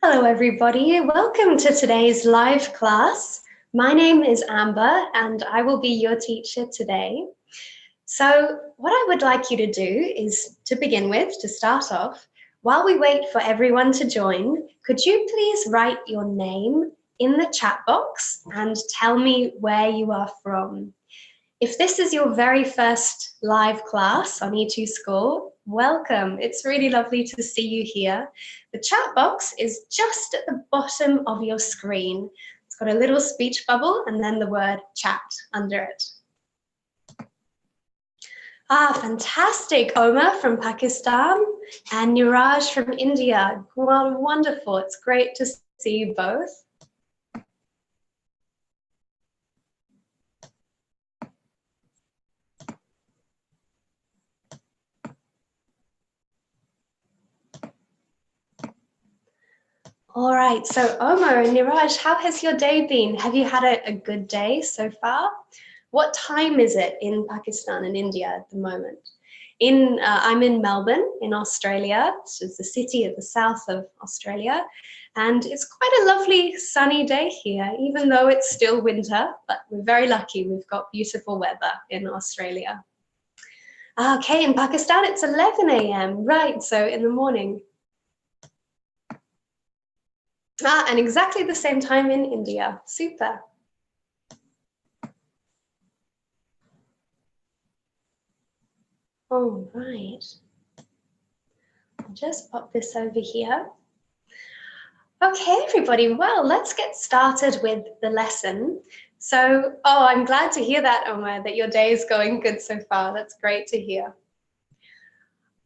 Hello everybody, welcome to today's live class. My name is Amber and I will be your teacher today. So what I would like you to do is, to begin with, to start off, while we wait for everyone to join, could you please write your name in the chat box and tell me where you are from? If this is your very first live class on E2 School, welcome. It's really lovely to see you here. The chat box is just at the bottom of your screen. It's got a little speech bubble and then the word chat under it. Fantastic. Omar from Pakistan and Niraj from India. Well, wonderful. It's great to see you both. All right, so Omar and Niraj, how has your day been? Have you had a good day so far? What time is it in Pakistan and India at the moment? I'm in Melbourne in Australia, which is the city at the south of Australia, and it's quite a lovely sunny day here, even though it's still winter, but we're very lucky we've got beautiful weather in Australia. Okay, in Pakistan it's 11 a.m., right, so in the morning. And exactly the same time in India. Super. All right. I'll just pop this over here. Okay, everybody. Well, let's get started with the lesson. So, I'm glad to hear that, Omar, that your day is going good so far. That's great to hear.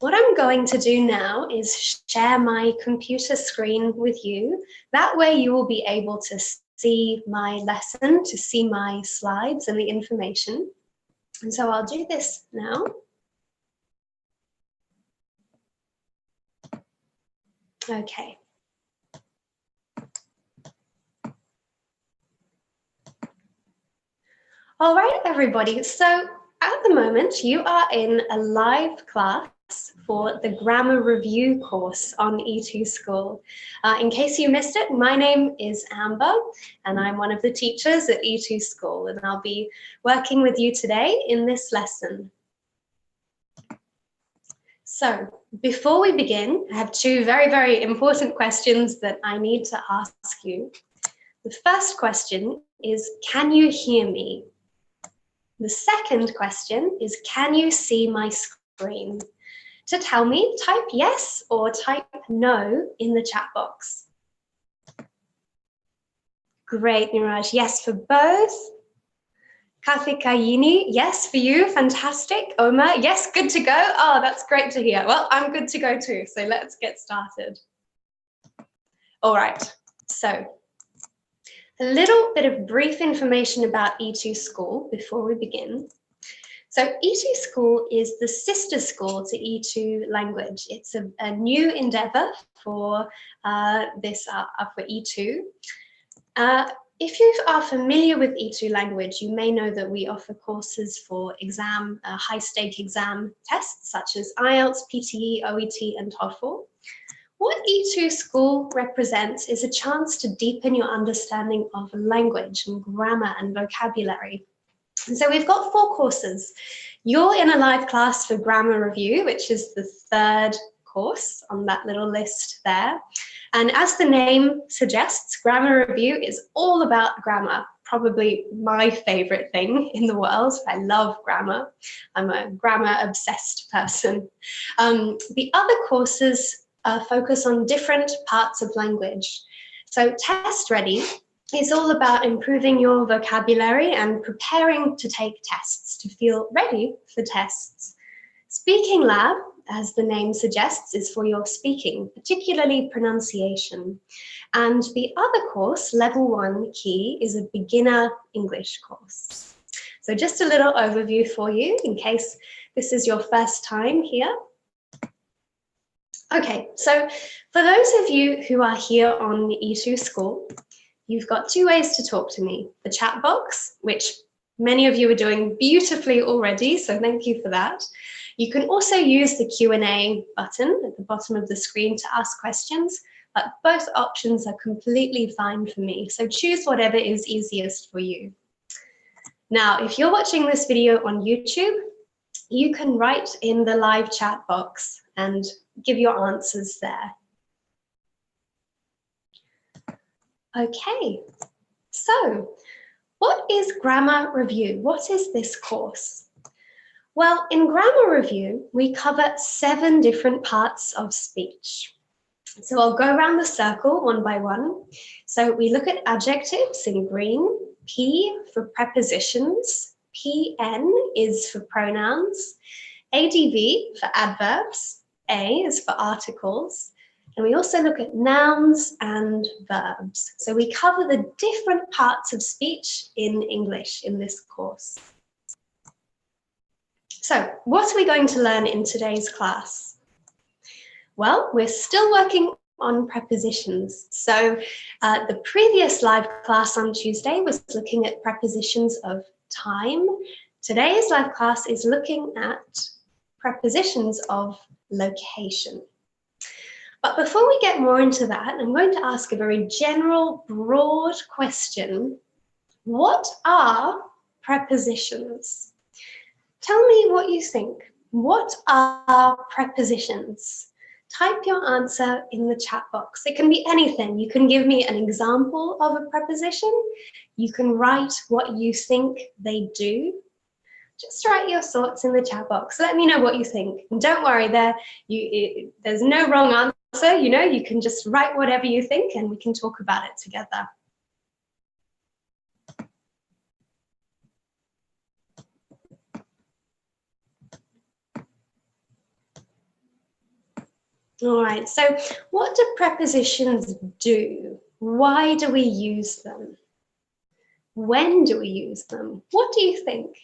What I'm going to do now is share my computer screen with you. That way you will be able to see my lesson, to see my slides and the information. And so I'll do this now. Okay. All right, everybody. So at the moment, you are in a live class for the Grammar Review course on E2 School. In case you missed it, my name is Amber, and I'm one of the teachers at E2 School, and I'll be working with you today in this lesson. So before we begin, I have two very, very important questions that I need to ask you. The first question is, can you hear me? The second question is, can you see my screen? To tell me, type yes or type no in the chat box. Great, Niraj. Yes for both. Kathikayini, yes for you. Fantastic. Omar, yes, good to go. Oh, that's great to hear. Well, I'm good to go too. So let's get started. All right. So a little bit of brief information about E2 School before we begin. So E2 School is the sister school to E2 Language. It's a new endeavor for for E2. If you are familiar with E2 Language, you may know that we offer courses for high-stake exam tests such as IELTS, PTE, OET, and TOEFL. What E2 School represents is a chance to deepen your understanding of language and grammar and vocabulary. And so we've got 4 courses. You're in a live class for Grammar Review, which is the 3rd course on that little list there. And as the name suggests, Grammar Review is all about grammar, probably my favorite thing in the world. I love grammar. I'm a grammar-obsessed person. The other courses focus on different parts of language. So Test Ready is all about improving your vocabulary and preparing to take tests, to feel ready for tests. Speaking Lab, as the name suggests, is for your speaking, particularly pronunciation. And the other course, Level 1 Key, is a beginner English course. So just a little overview for you in case this is your first time here. Okay, so for those of you who are here on E2 School, you've got 2 ways to talk to me. The chat box, which many of you are doing beautifully already, so thank you for that. You can also use the Q&A button at the bottom of the screen to ask questions, but both options are completely fine for me. So choose whatever is easiest for you. Now, if you're watching this video on YouTube, you can write in the live chat box and give your answers there. Okay, so what is Grammar Review? What is this course? Well, in Grammar Review, we cover 7 different parts of speech. So I'll go around the circle one by one. So we look at adjectives in green, P for prepositions, PN is for pronouns, ADV for adverbs, A is for articles, and we also look at nouns and verbs. So we cover the different parts of speech in English in this course. So what are we going to learn in today's class? Well, we're still working on prepositions. So the previous live class on Tuesday was looking at prepositions of time. Today's live class is looking at prepositions of location. But before we get more into that, I'm going to ask a very general, broad question. What are prepositions? Tell me what you think. What are prepositions? Type your answer in the chat box. It can be anything. You can give me an example of a preposition. You can write what you think they do. Just write your thoughts in the chat box. Let me know what you think. And don't worry, there's no wrong answer. You know, you can just write whatever you think and we can talk about it together. All right, so what do prepositions do? Why do we use them? When do we use them? What do you think?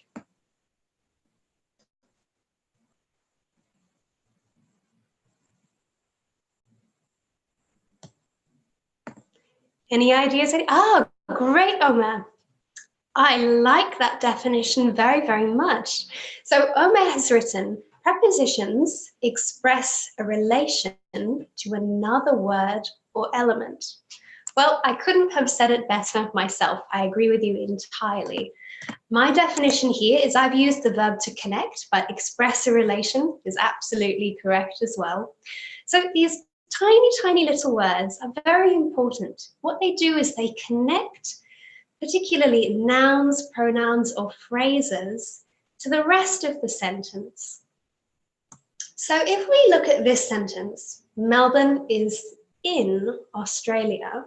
Any ideas? Oh, great, Omer. I like that definition very, very much. So Omer has written, prepositions express a relation to another word or element. Well, I couldn't have said it better myself. I agree with you entirely. My definition here is I've used the verb to connect, but express a relation is absolutely correct as well. So these tiny, tiny little words are very important. What they do is they connect, particularly nouns, pronouns, or phrases, to the rest of the sentence. So if we look at this sentence, Melbourne is in Australia,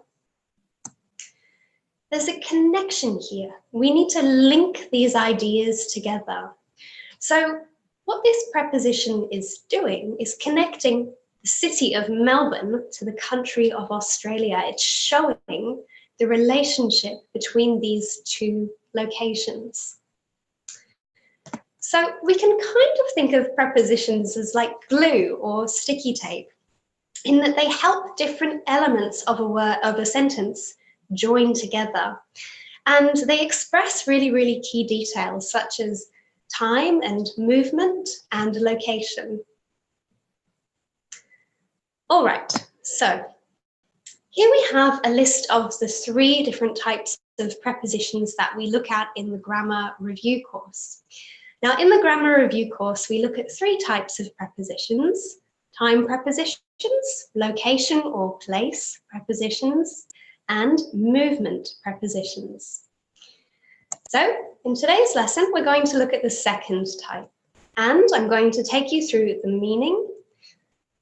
there's a connection here. We need to link these ideas together. So what this preposition is doing is connecting the city of Melbourne to the country of Australia. It's showing the relationship between these two locations. So we can kind of think of prepositions as like glue or sticky tape, in that they help different elements of a word, of a sentence, join together. And they express really, really key details such as time and movement and location. All right, so here we have a list of the 3 different types of prepositions that we look at in the Grammar Review course. Now, in the Grammar Review course, we look at 3 types of prepositions: time prepositions, location or place prepositions, and movement prepositions. So, in today's lesson, we're going to look at the second type, and I'm going to take you through the meaning,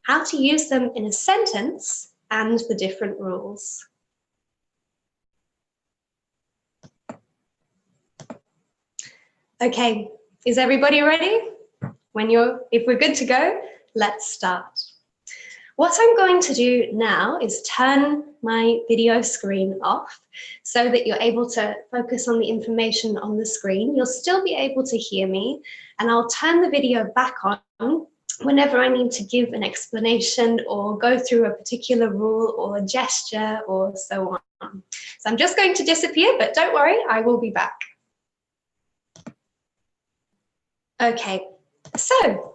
how to use them in a sentence, and the different rules. Okay, is everybody ready? If we're good to go, let's start. What I'm going to do now is turn my video screen off so that you're able to focus on the information on the screen. You'll still be able to hear me, and I'll turn the video back on whenever I need to give an explanation or go through a particular rule or a gesture or so on. So I'm just going to disappear, but don't worry, I will be back. Okay, so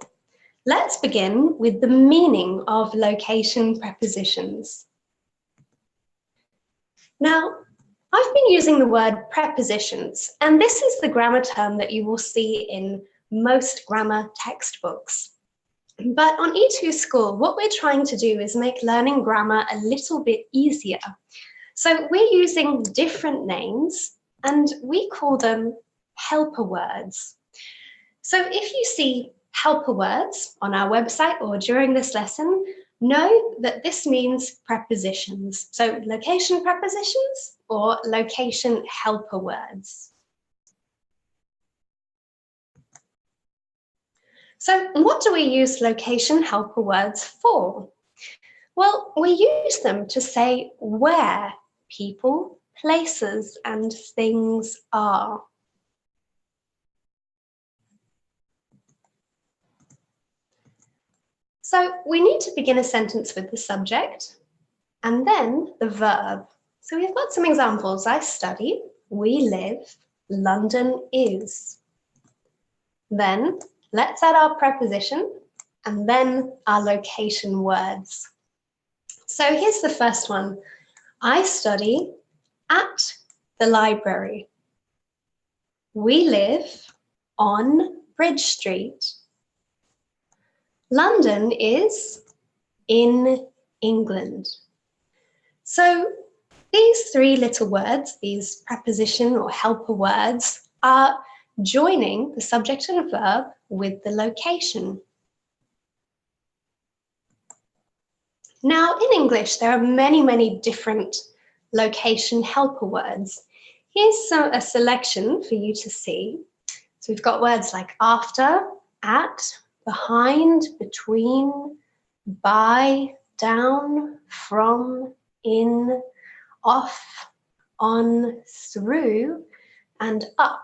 let's begin with the meaning of location prepositions. Now, I've been using the word prepositions, and this is the grammar term that you will see in most grammar textbooks. But on E2 School, what we're trying to do is make learning grammar a little bit easier. So we're using different names, and we call them helper words. So if you see helper words on our website or during this lesson, know that this means prepositions. So location prepositions or location helper words. So what do we use location helper words for? Well, we use them to say where people, places, and things are. So we need to begin a sentence with the subject and then the verb. So we've got some examples. I study, we live, London is. Then let's add our preposition and then our location words. So here's the first one. I study at the library. We live on Bridge Street. London is in England. So these three little words, these preposition or helper words, are joining the subject and verb with the location. Now, in English, there are many, many different location helper words. Here's a selection for you to see. So we've got words like after, at, behind, between, by, down, from, in, off, on, through, and up.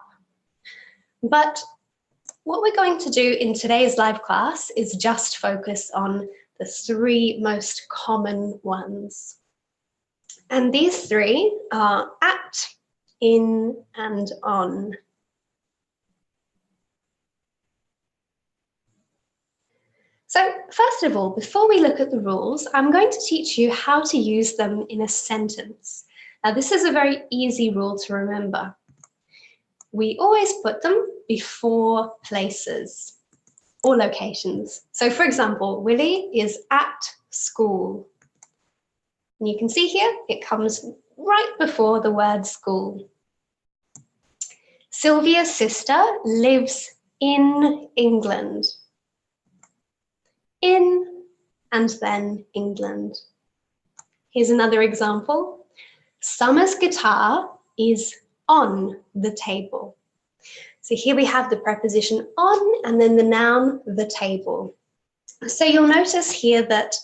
But what we're going to do in today's live class is just focus on the three most common ones. And these three are at, in, and on. So first of all, before we look at the rules, I'm going to teach you how to use them in a sentence. Now, this is a very easy rule to remember. We always put them before places or locations. So for example, Willie is at school. And you can see here, it comes right before the word school. Sylvia's sister lives in England. In and then England. Here's another example. Summer's guitar is on the table. So here we have the preposition on and then the noun, the table. So you'll notice here that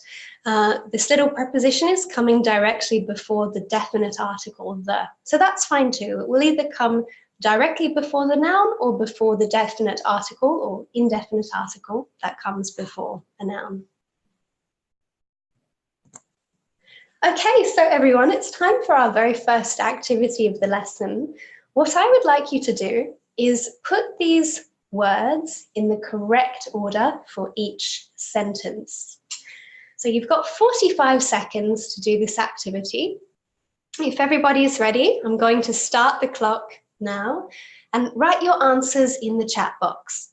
this little preposition is coming directly before the definite article, the. So that's fine too. It will either come directly before the noun or before the definite article or indefinite article that comes before a noun. Okay, so everyone, it's time for our very first activity of the lesson. What I would like you to do is put these words in the correct order for each sentence. So you've got 45 seconds to do this activity. If everybody is ready, I'm going to start the clock now and write your answers in the chat box.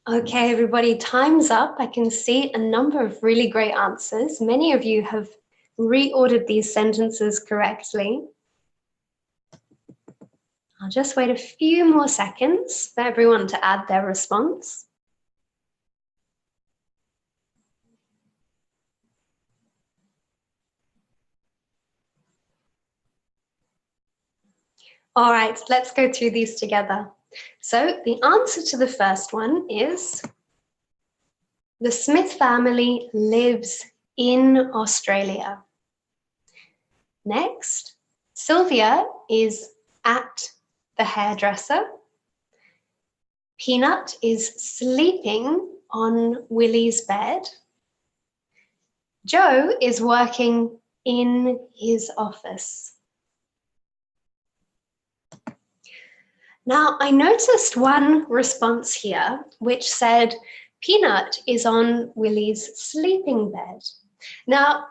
Okay, everybody, time's up. I can see a number of really great answers. Many of you have reordered these sentences correctly. I'll just wait a few more seconds for everyone to add their response. All right, let's go through these together. So the answer to the first one is the Smith family lives in Australia. Next, Sylvia is at the hairdresser. Peanut is sleeping on Willie's bed. Joe is working in his office. Now, I noticed one response here which said, Peanut is on Willie's sleeping bed. Now,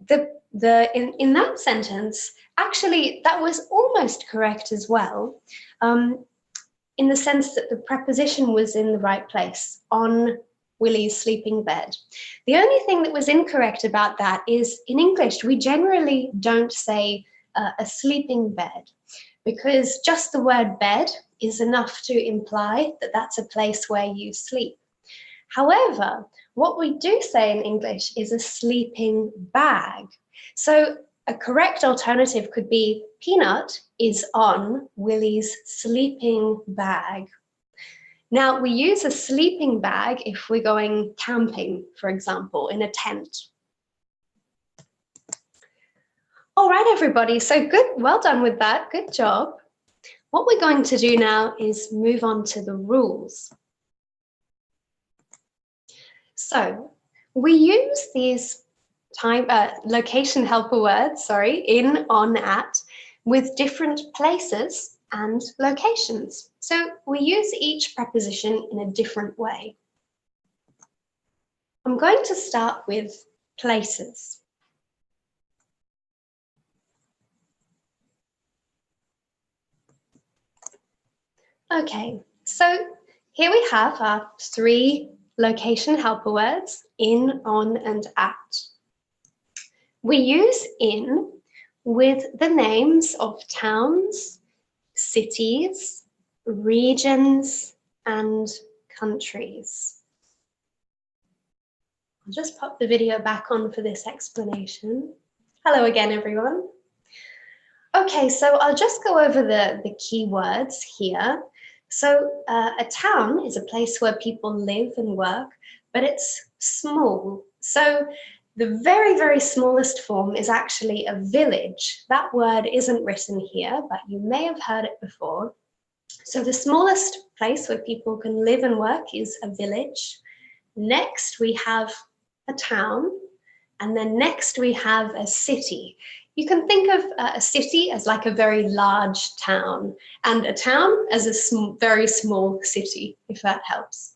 in that sentence, actually, that was almost correct as well, in the sense that the preposition was in the right place, on Willie's sleeping bed. The only thing that was incorrect about that is in English, we generally don't say a sleeping bed, because just the word bed is enough to imply that that's a place where you sleep. However, what we do say in English is a sleeping bag. So a correct alternative could be Peanut is on Willie's sleeping bag. Now, we use a sleeping bag if we're going camping, for example, in a tent. All right, everybody, so good, well done with that, good job. What we're going to do now is move on to the rules. So we use these location helper words, in, on, at, with different places and locations. So we use each preposition in a different way. I'm going to start with places. Okay, so here we have our 3 location helper words, in, on, and at. We use in with the names of towns, cities, regions, and countries. I'll just pop the video back on for this explanation. Hello again, everyone. Okay, so I'll just go over the key words here. So a town is a place where people live and work, but it's small. So the very, very smallest form is actually a village. That word isn't written here, but you may have heard it before. So the smallest place where people can live and work is a village. Next, we have a town, and then next we have a city. You can think of a city as like a very large town, and a town as a very small city, if that helps.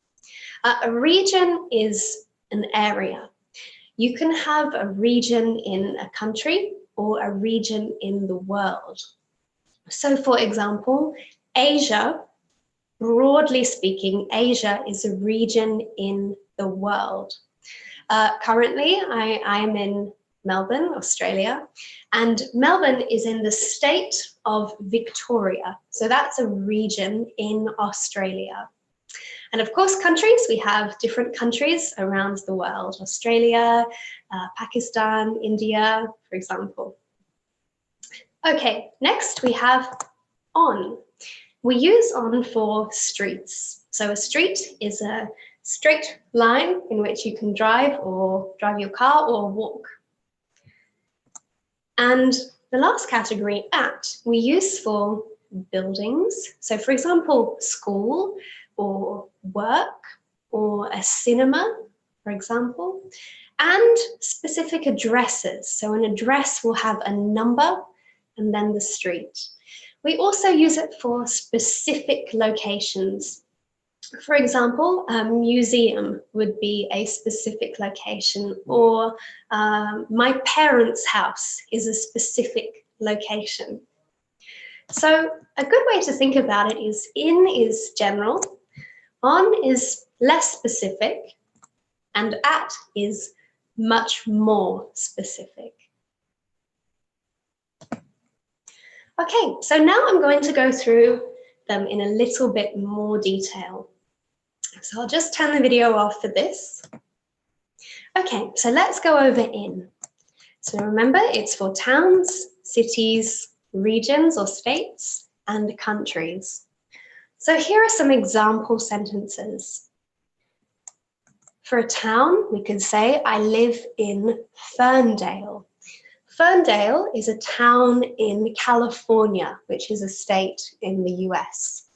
A region is an area. You can have a region in a country or a region in the world. So for example, Asia, broadly speaking, Asia is a region in the world. Currently, I am in Melbourne, Australia, and Melbourne is in the state of Victoria. So that's a region in Australia. And of course, countries, we have different countries around the world, Australia, Pakistan, India, for example. Okay, next we have on. We use on for streets. So a street is a straight line in which you can drive your car or walk. And the last category, at, we use for buildings. So for example, school or work or a cinema, for example, and specific addresses. So an address will have a number and then the street. We also use it for specific locations. For example, a museum would be a specific location, or my parents' house is a specific location. So a good way to think about it is in is general, on is less specific, and at is much more specific. Okay, so now I'm going to go through them in a little bit more detail. So I'll just turn the video off for this. Okay, so let's go over in. So remember, it's for towns, cities, regions or states, and countries. So here are some example sentences. For a town, we could say, I live in Ferndale. Ferndale is a town in California, which is a state in the US.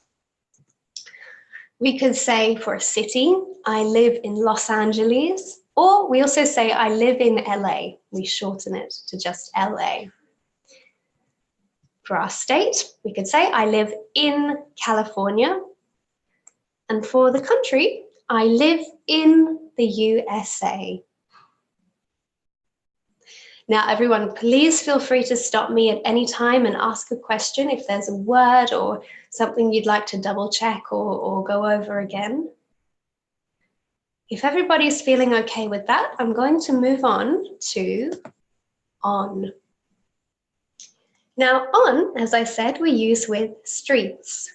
We could say for a city, I live in Los Angeles, or we also say I live in LA. We shorten it to just LA. For our state, we could say I live in California. And for the country, I live in the USA. Now, everyone, please feel free to stop me at any time and ask a question if there's a word or something you'd like to double check or go over again. If everybody's feeling okay with that, I'm going to move on to on. Now, on, as I said, we use with streets.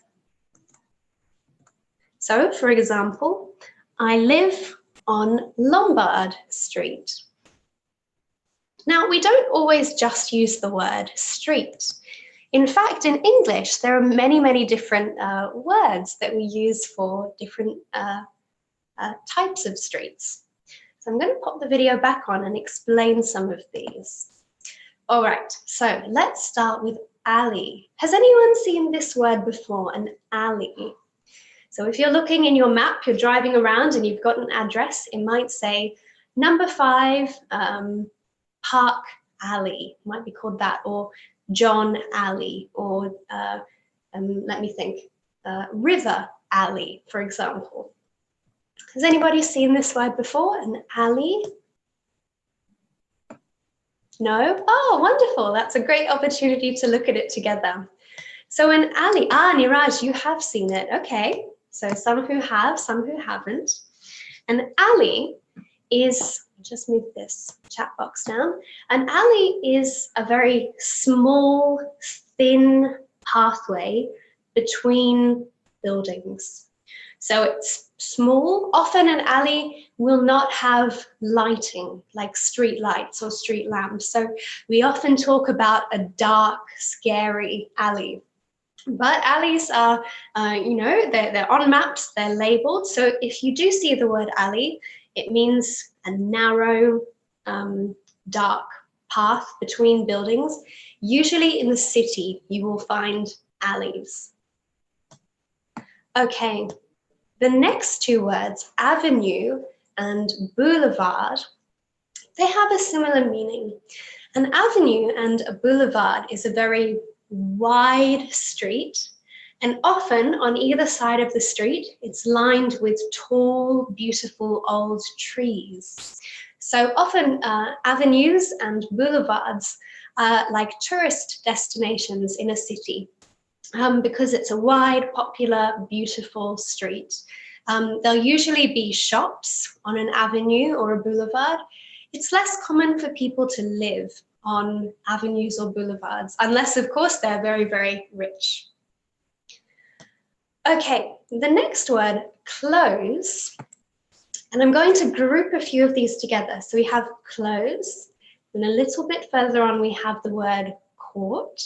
So, for example, I live on Lombard Street. Now, we don't always just use the word street. In fact, in English, there are many, many different words that we use for different types of streets. So I'm going to pop the video back on and explain some of these. All right, so let's start with alley. Has anyone seen this word before, an alley? So if you're looking in your map, you're driving around and you've got an address, it might say number 5, Park Alley, might be called that, or John Alley, or let me think, River Alley, for example. Has anybody seen this word before, an alley? No? Oh, wonderful. That's a great opportunity to look at it together. So an alley, Niraj, you have seen it. Okay, so some who have, some who haven't. An alley is, just move this chat box down. An alley is a very small, thin pathway between buildings. So it's small. Often an alley will not have lighting like street lights or street lamps. So we often talk about a dark, scary alley. But alleys are, they're on maps, they're labeled. So if you do see the word alley, it means a narrow, dark path between buildings. Usually in the city, you will find alleys. Okay, the next two words, avenue and boulevard, they have a similar meaning. An avenue and a boulevard is a very wide street, and often on either side of the street, it's lined with tall, beautiful old trees. So often avenues and boulevards are like tourist destinations in a city because it's a wide, popular, beautiful street. There'll usually be shops on an avenue or a boulevard. It's less common for people to live on avenues or boulevards, unless, of course, they're very, very rich. Okay, the next word, close, and I'm going to group a few of these together. So we have close, and a little bit further on we have the word court,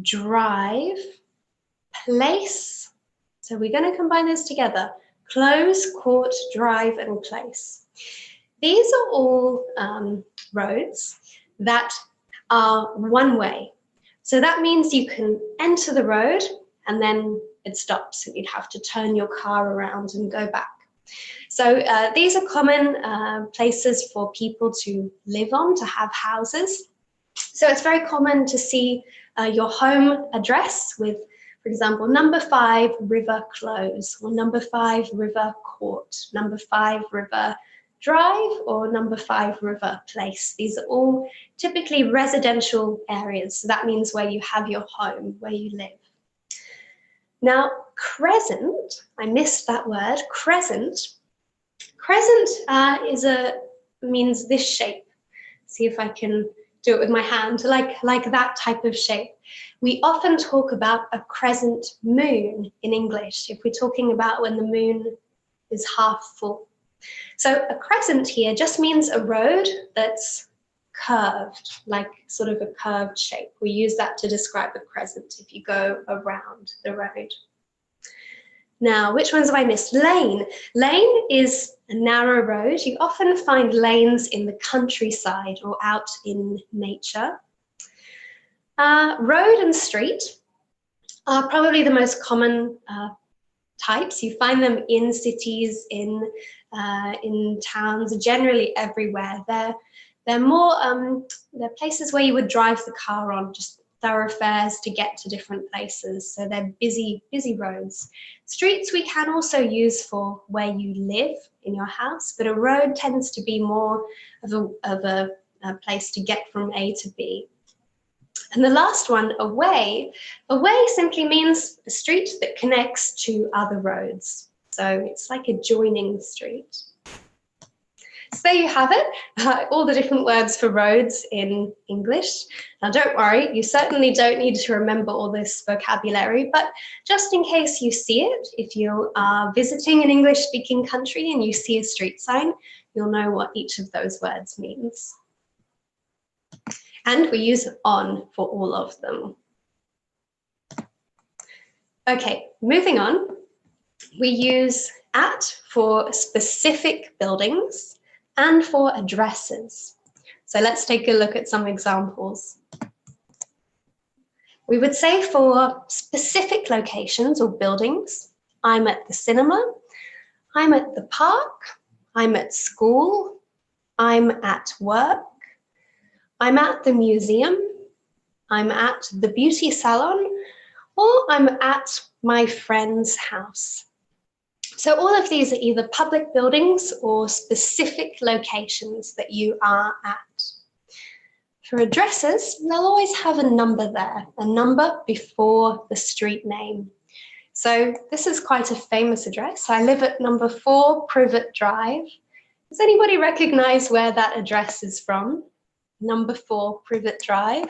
drive, place. So we're going to combine those together, close, court, drive, and place. These are all roads that are one way. So that means you can enter the road and then it stops and you'd have to turn your car around and go back. So these are common places for people to live on, to have houses. So it's very common to see your home address with, for example, number 5 River Close, or number 5 River Court, number 5 River Drive, or number 5 River Place. These are all typically residential areas. So that means where you have your home, where you live. Now, crescent, I missed that word, crescent. Crescent means this shape. See if I can do it with my hand, like that type of shape. We often talk about a crescent moon in English, if we're talking about when the moon is half full. So a crescent here just means a road that's curved, like sort of a curved shape. We use that to describe a crescent if you go around the road. Now, which ones have I missed? Lane. Lane is a narrow road. You often find lanes in the countryside or out in nature. Road and street are probably the most common types. You find them in cities, in towns, generally everywhere. They're more, they're places where you would drive the car on, just thoroughfares to get to different places. So they're busy roads. Streets we can also use for where you live in your house, but a road tends to be more of a place to get from A to B. And the last one, a way. A way simply means a street that connects to other roads. So it's like a joining street. So there you have it, all the different words for roads in English. Now don't worry, you certainly don't need to remember all this vocabulary, but just in case you see it, if you are visiting an English-speaking country and you see a street sign, you'll know what each of those words means. And we use on for all of them. Okay, moving on. We use at for specific buildings and for addresses. So let's take a look at some examples. We would say for specific locations or buildings, I'm at the cinema, I'm at the park, I'm at school, I'm at work, I'm at the museum, I'm at the beauty salon, or I'm at my friend's house. So all of these are either public buildings or specific locations that you are at. For addresses, they'll always have a number there, a number before the street name. So this is quite a famous address. I live at number 4 Privet Drive. Does anybody recognize where that address is from? Number 4 Privet Drive.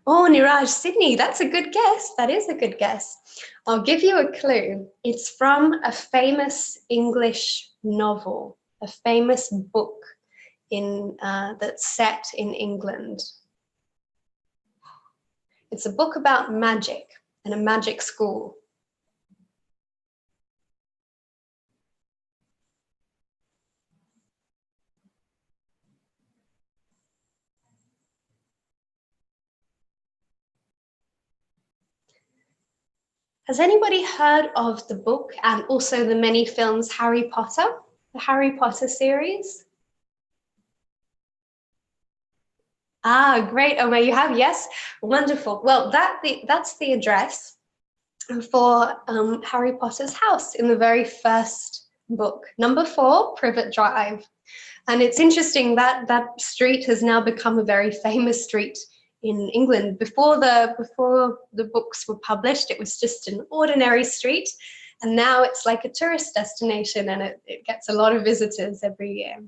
Oh, Niraj, Sydney, that's a good guess. That is a good guess. I'll give you a clue. It's from a famous English novel, a famous book that's set in England. It's a book about magic and a magic school. Has anybody heard of the book and also the many films Harry Potter, the Harry Potter series? Ah, great, Omar, you have, yes, wonderful. Well, that's the address for Harry Potter's house in the very first book, number 4, Privet Drive. And it's interesting that that street has now become a very famous street in England. Before the books were published, it was just an ordinary street. And now it's like a tourist destination and it gets a lot of visitors every year.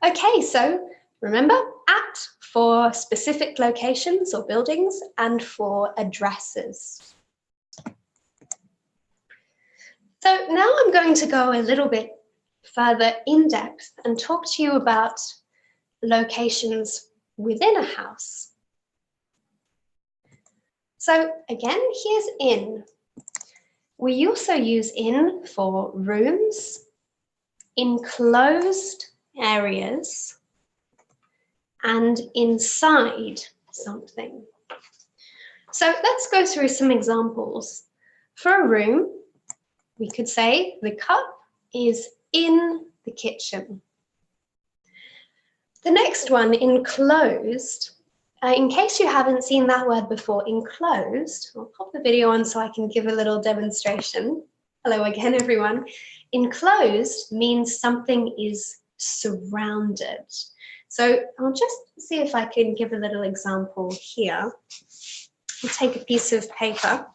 Okay, so remember, at for specific locations or buildings and for addresses. So now I'm going to go a little bit further in depth and talk to you about locations within a house. So again, here's in. We also use in for rooms, enclosed areas, and inside something. So let's go through some examples. For a room, we could say the cup is in the kitchen. The next one, enclosed. In case you haven't seen that word before, enclosed, I'll pop the video on so I can give a little demonstration. Hello again, everyone. Enclosed means something is surrounded. So I'll just see if I can give a little example here. I'll take a piece of paper.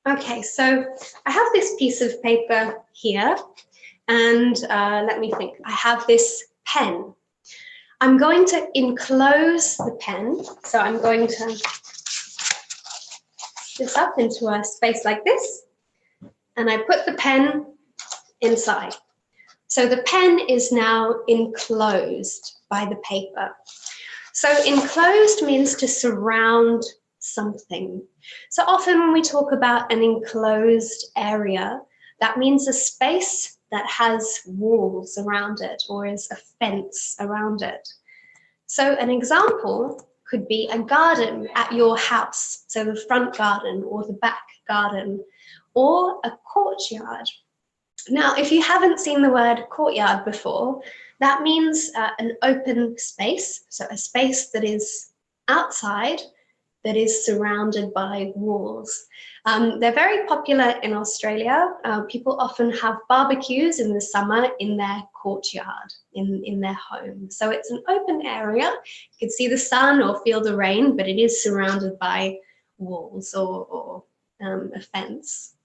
Okay, so I have this piece of paper here, and let me think. I have this pen. I'm going to enclose the pen, so I'm going to this up into a space like this, and I put the pen inside. So the pen is now enclosed by the paper. So enclosed means to surround something. So often when we talk about an enclosed area, that means a space that has walls around it or is a fence around it. So an example could be a garden at your house, so the front garden or the back garden, or a courtyard. Now, if you haven't seen the word courtyard before, that means an open space, so a space that is outside, that is surrounded by walls. They're very popular in Australia. People often have barbecues in the summer in their courtyard, in their home. So it's an open area. You can see the sun or feel the rain, but it is surrounded by walls or a fence.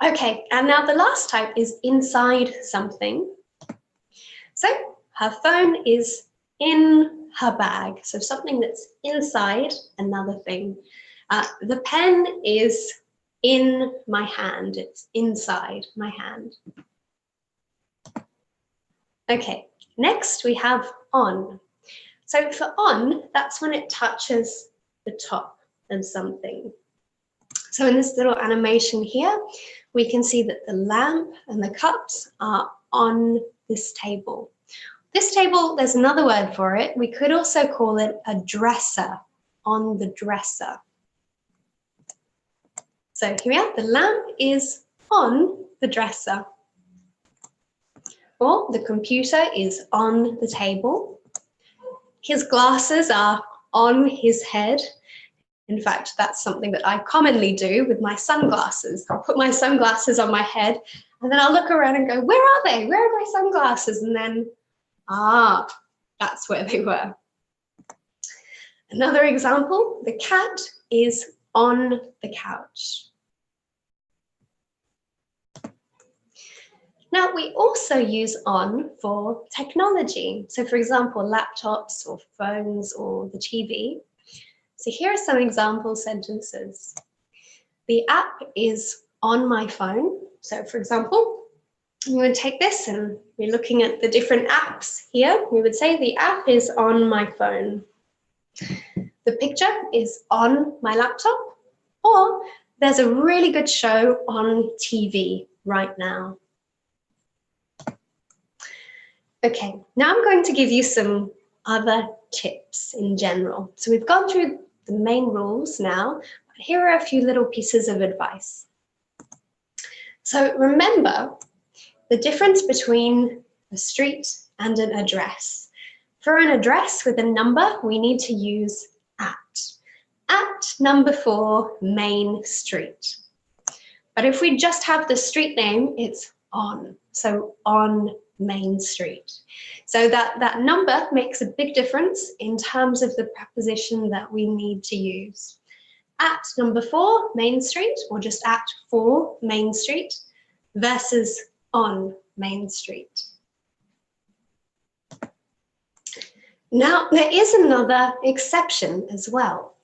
Okay, and now the last type is inside something. So her phone is in her bag, so something that's inside another thing. The pen is in my hand, it's inside my hand. Okay, next we have on. So for on, that's when it touches the top of something. So in this little animation here, we can see that the lamp and the cups are on this table. This table, there's another word for it. We could also call it a dresser, on the dresser. So here we are, the lamp is on the dresser. Or the computer is on the table. His glasses are on his head. In fact, that's something that I commonly do with my sunglasses. I'll put my sunglasses on my head and then I'll look around and go, where are they? Where are my sunglasses? And then, that's where they were. Another example, the cat is on the couch. Now, we also use on for technology. So for example, laptops or phones or the TV. So here are some example sentences. The app is on my phone. So for example, we would take this and we're looking at the different apps here. We would say the app is on my phone. The picture is on my laptop, or there's a really good show on TV right now. Okay, now I'm going to give you some other tips in general. So we've gone through the main rules now, but here are a few little pieces of advice. So remember the difference between a street and an address. For an address with a number, we need to use at. At number 4, Main Street. But if we just have the street name, it's on. So on Main Street. So that number makes a big difference in terms of the preposition that we need to use. At number 4, Main Street, or just at 4, Main Street, versus on Main Street. Now, there is another exception as well.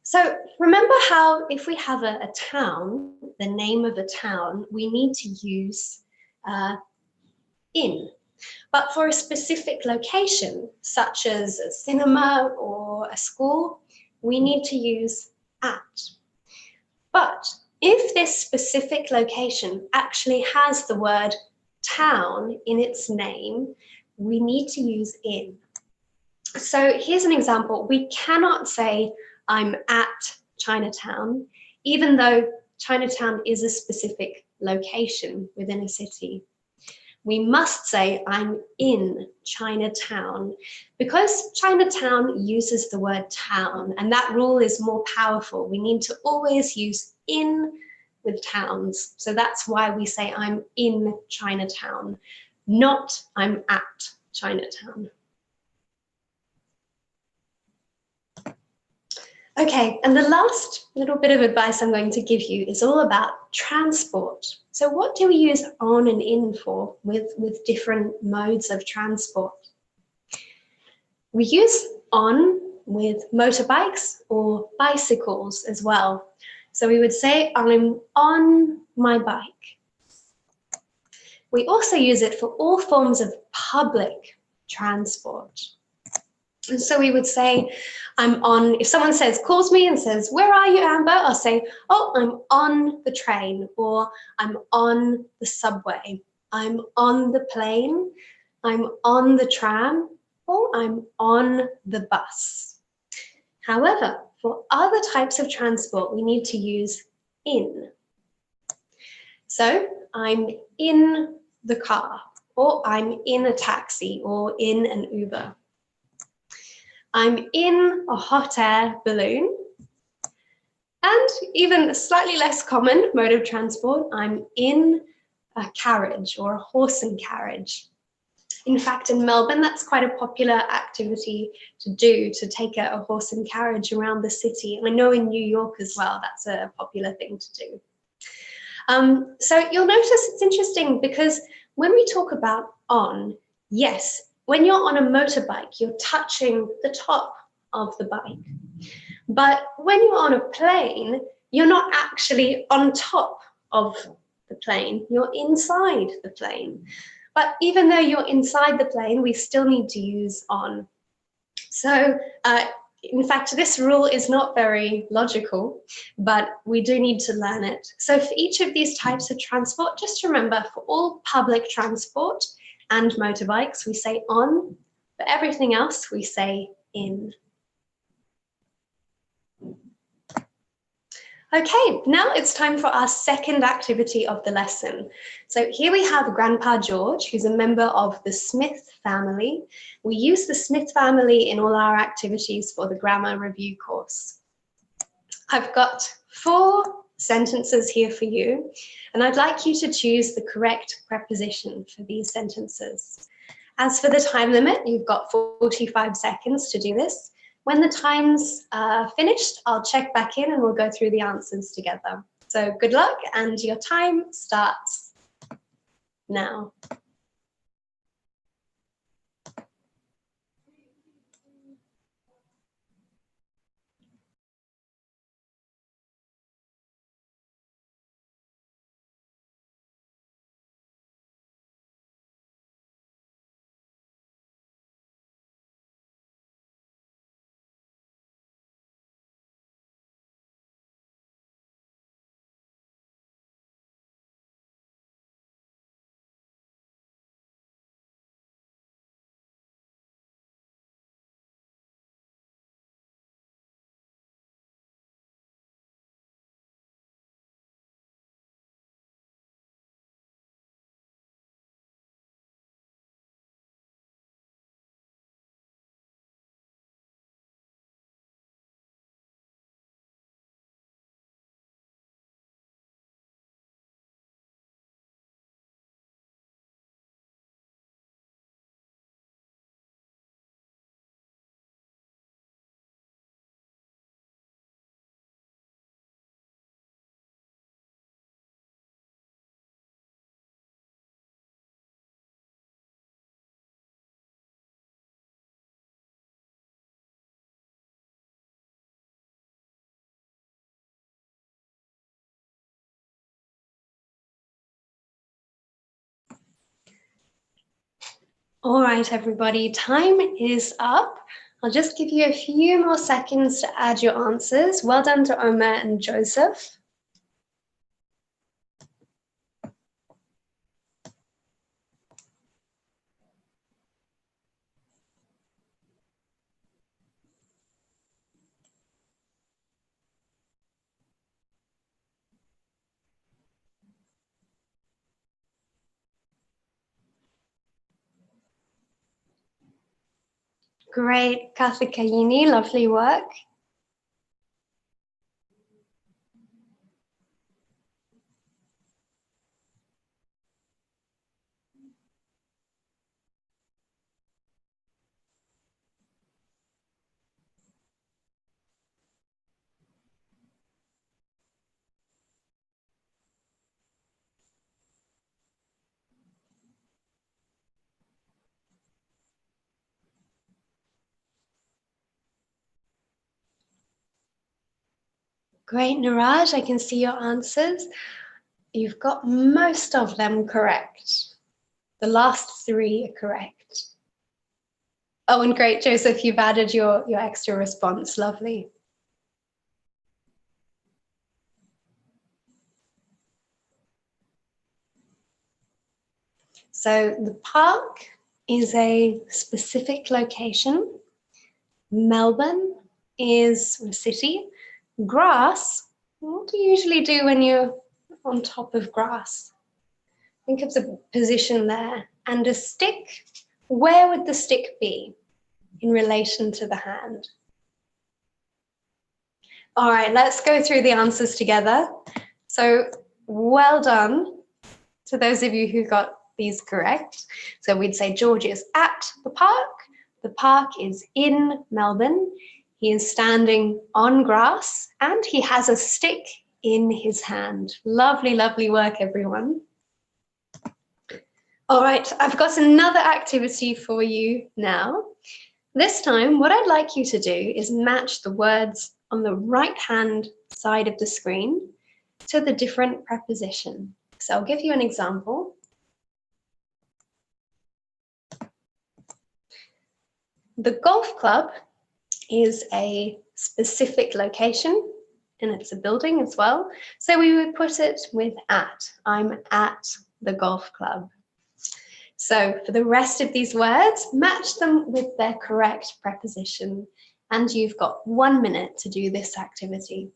So remember how if we have a town, the name of a town, we need to use in. But for a specific location, such as a cinema or a school, we need to use at. But if this specific location actually has the word town in its name, we need to use in. So here's an example. We cannot say I'm at Chinatown, even though Chinatown is a specific location within a city. we must say I'm in Chinatown, because Chinatown uses the word town, and that rule is more powerful. We need to always use in with towns. So that's why we say I'm in Chinatown, not I'm at Chinatown. Okay, and the last little bit of advice I'm going to give you is all about transport. So what do we use on and in for with different modes of transport? We use on with motorbikes or bicycles as well. So we would say, I'm on my bike. We also use it for all forms of public transport. And so we would say, I'm on, if someone calls me and says, where are you, Amber? I'll say, oh, I'm on the train, or I'm on the subway, I'm on the plane, I'm on the tram, or I'm on the bus. However, for other types of transport, we need to use in. So I'm in the car, or I'm in a taxi, or in an Uber. I'm in a hot air balloon. And even a slightly less common mode of transport, I'm in a carriage or a horse and carriage. In fact, in Melbourne, that's quite a popular activity to do, to take a horse and carriage around the city. And I know in New York as well, that's a popular thing to do. So you'll notice it's interesting because when we talk about on, yes, when you're on a motorbike, you're touching the top of the bike. But when you're on a plane, you're not actually on top of the plane, you're inside the plane. But even though you're inside the plane, we still need to use on. So in fact, this rule is not very logical, but we do need to learn it. So for each of these types of transport, just remember, for all public transport and motorbikes, we say on. For everything else, we say in. Okay, now it's time for our second activity of the lesson. So here we have Grandpa George, who's a member of the Smith family. We use the Smith family in all our activities for the grammar review course. I've got 4 sentences here for you, and I'd like you to choose the correct preposition for these sentences. As for the time limit, you've got 45 seconds to do this. When the time's finished, I'll check back in and we'll go through the answers together. So good luck, and your time starts now. All right, everybody, time is up. I'll just give you a few more seconds to add your answers. Well done to Omer and Joseph. Great, Kathikayini, lovely work. Great, Niraj, I can see your answers. You've got most of them correct. The last three are correct. Oh, and great, Joseph, you've added your extra response. Lovely. So the park is a specific location. Melbourne is a city. Grass, what do you usually do when you're on top of grass? Think of the position there. And a stick, where would the stick be in relation to the hand? All right, let's go through the answers together. So well done to those of you who got these correct. So we'd say George is at the park. The park is in Melbourne. He is standing on grass and he has a stick in his hand. Lovely, lovely work, everyone. All right, I've got another activity for you now. This time, what I'd like you to do is match the words on the right-hand side of the screen to the different preposition. So I'll give you an example. The golf club is a specific location and it's a building as well. So we would put it with at. I'm at the golf club. So for the rest of these words, match them with their correct preposition. And you've got 1 minute to do this activity.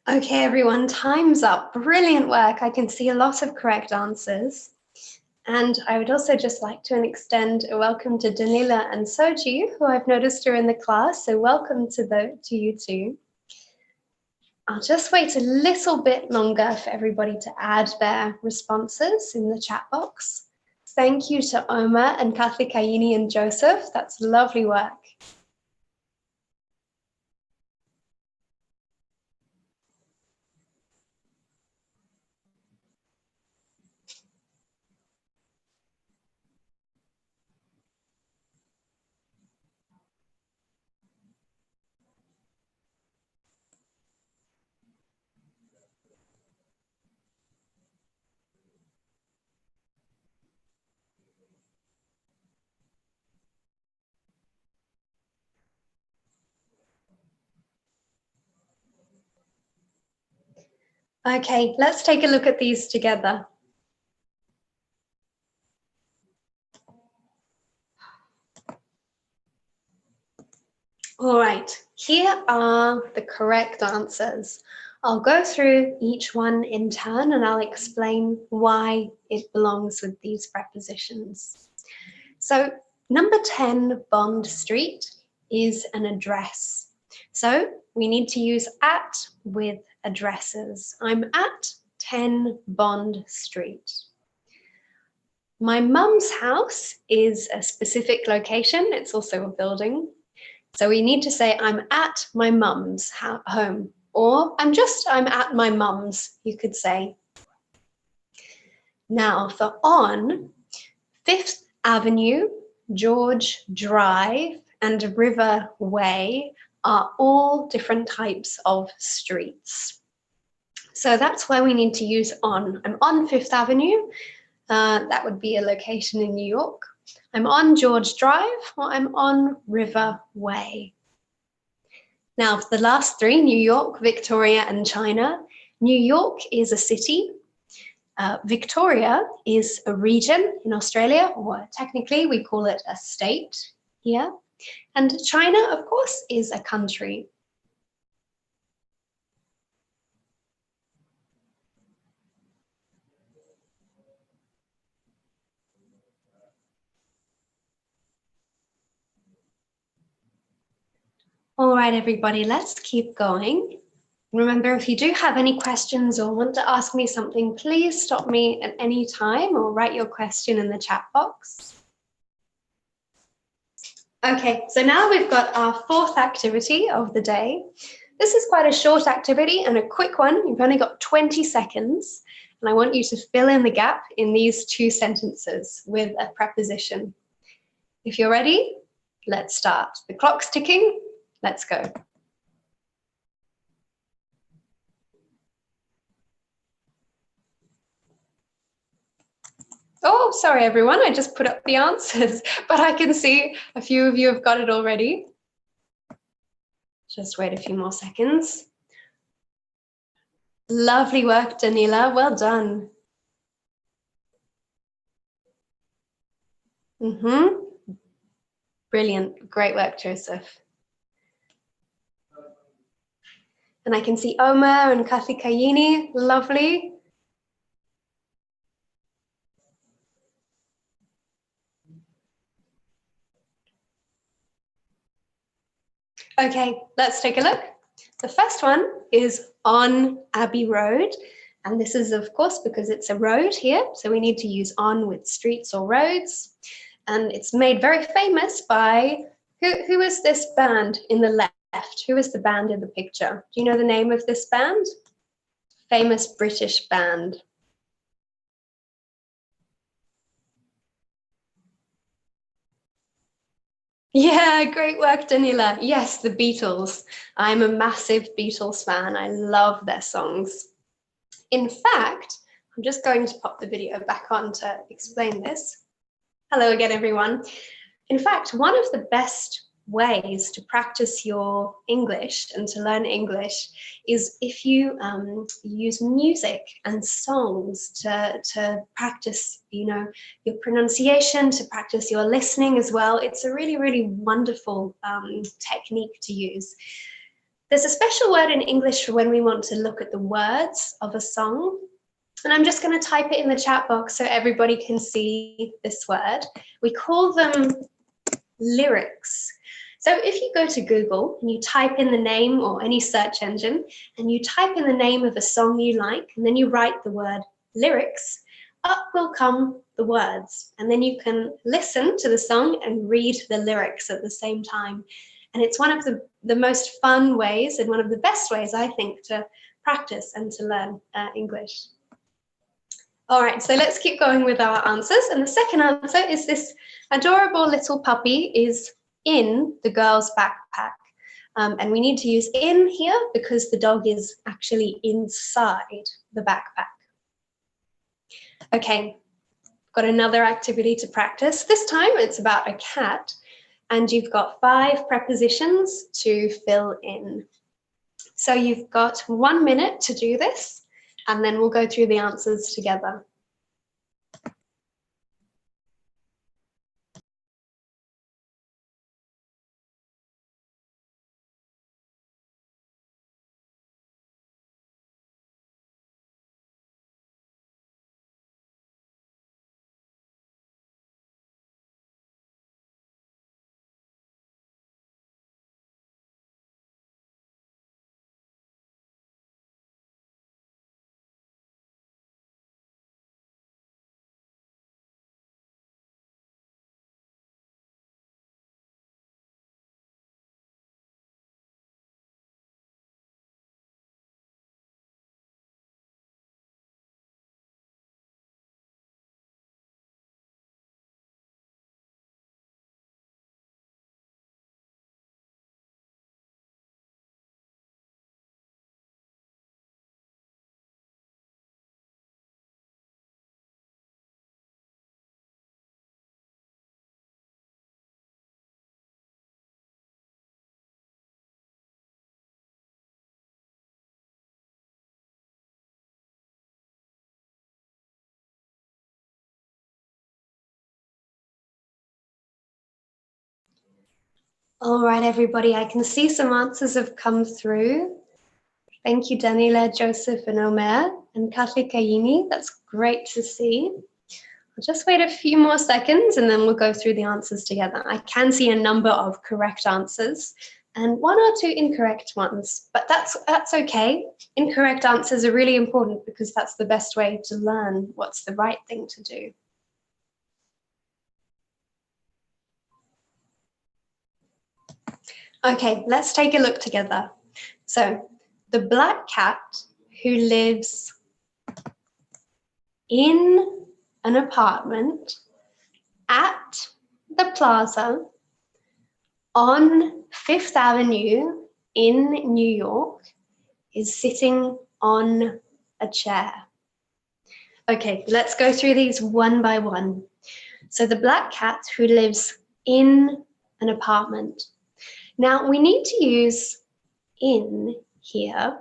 Okay, everyone, time's up. Brilliant work. I can see a lot of correct answers. And I would also just like to extend a welcome to Danila and Soji, who I've noticed are in the class. So welcome to you two. I'll just wait a little bit longer for everybody to add their responses in the chat box. Thank you to Omar and Kathikayini and Joseph. That's lovely work. Okay, let's take a look at these together. All right, here are the correct answers. I'll go through each one in turn and I'll explain why it belongs with these prepositions. So number 10, Bond Street, is an address. So we need to use at with addresses. I'm at 10 Bond Street. My mum's house is a specific location. It's also a building. So we need to say I'm at my mum's home, or I'm at my mum's, you could say. Now for on, Fifth Avenue, George Drive, and River Way are all different types of streets. So that's why we need to use on. I'm on Fifth Avenue. That would be a location in New York. I'm on George Drive, or I'm on River Way. Now, for the last three, New York, Victoria, and China. New York is a city. Victoria is a region in Australia, or technically we call it a state here. And China, of course, is a country. All right, everybody, let's keep going. Remember, if you do have any questions or want to ask me something, please stop me at any time or write your question in the chat box. Okay, so now we've got our fourth activity of the day. This is quite a short activity and a quick one. You've only got 20 seconds, and I want you to fill in the gap in these two sentences with a preposition. If you're ready, let's start. The clock's ticking. Let's go. Oh, sorry, everyone. I just put up the answers, but I can see a few of you have got it already. Just wait a few more seconds. Lovely work, Danila. Well done. Brilliant. Great work, Joseph. And I can see Omar and Kathy Kayini. Lovely. Okay, let's take a look. The first one is on Abbey Road. And this is, of course, because it's a road here. So we need to use on with streets or roads. And it's made very famous by, who is this band in the left? Who is the band in the picture? Do you know the name of this band? Famous British band. Yeah, great work, Danila. Yes, the Beatles. I'm a massive Beatles fan. I love their songs. In fact, I'm just going to pop the video back on to explain this. Hello again, everyone. In fact, one of the best ways to practice your English and to learn English is if you use music and songs to practice, your pronunciation, to practice your listening as well. It's a really, really wonderful technique to use. There's a special word in English for when we want to look at the words of a song. And I'm just going to type it in the chat box so everybody can see this word. We call them lyrics. So if you go to Google and you type in the name or any search engine and you type in the name of a song you like and then you write the word lyrics, up will come the words. And then you can listen to the song and read the lyrics at the same time. And it's one of the most fun ways and one of the best ways, I think, to practice and to learn English. All right, so let's keep going with our answers. And the second answer is this adorable little puppy is in the girl's backpack. And we need to use in here because the dog is actually inside the backpack. Okay, got another activity to practice. This time it's about a cat, and you've got 5 prepositions to fill in. So you've got 1 minute to do this. and then we'll go through the answers together. All right, everybody, I can see some answers have come through. Thank you, Daniela, Joseph, and Omer, and Katli Kayini. That's great to see. I'll just wait a few more seconds and then we'll go through the answers together. I can see a number of correct answers and 1 or 2 incorrect ones, but that's okay. Incorrect answers are really important because that's the best way to learn what's the right thing to do. Okay, let's take a look together. So, the black cat who lives in an apartment at the plaza on Fifth Avenue in New York is sitting on a chair. Okay, let's go through these one by one. So the black cat who lives in an apartment. Now we need to use in here